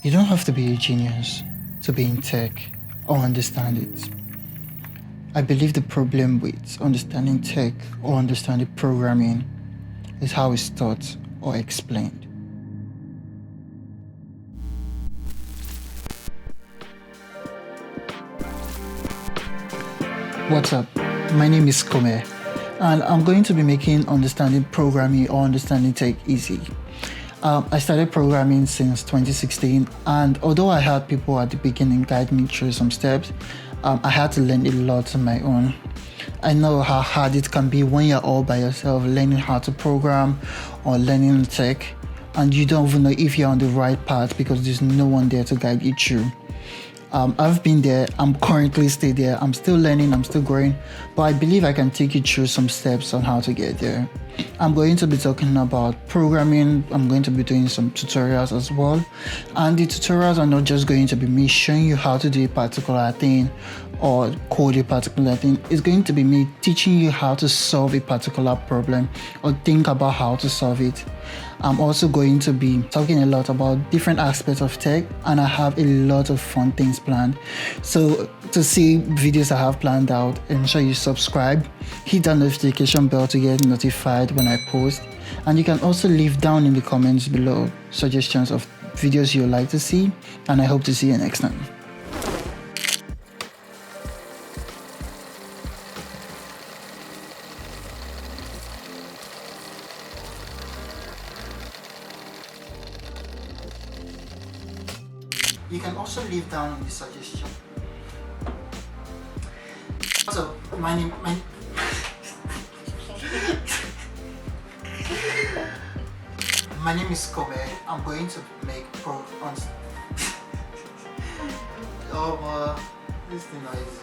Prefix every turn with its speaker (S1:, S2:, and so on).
S1: You don't have to be a genius to be in tech or understand it. I believe the problem with understanding tech or understanding programming is how it's taught or explained. What's up? My name is Kome, and I'm going to be making understanding programming or understanding tech easy. I started programming since 2016, and although I had people at the beginning guide me through some steps, I had to learn a lot on my own. I know how hard it can be when you're all by yourself learning how to program or learning tech, and you don't even know if you're on the right path because there's no one there to guide you through. I've been there, I'm currently still there, I'm still learning, I'm still growing, but I believe I can take you through some steps on how to get there. I'm going to be talking about programming, I'm going to be doing some tutorials as well, and the tutorials are not just going to be me showing you how to do a particular thing or code a particular thing. It's going to be me teaching you how to solve a particular problem or think about how to solve it. I'm also going to be talking a lot about different aspects of tech, and I have a lot of fun things planned. So to see videos I have planned out, ensure you subscribe, hit that notification bell to get notified when I post, and you can also leave down in the comments below suggestions of videos you'd like to see, and I hope to see you next time. You can also leave down in the suggestion. So my name is Kome. I'm going to make oh this thing is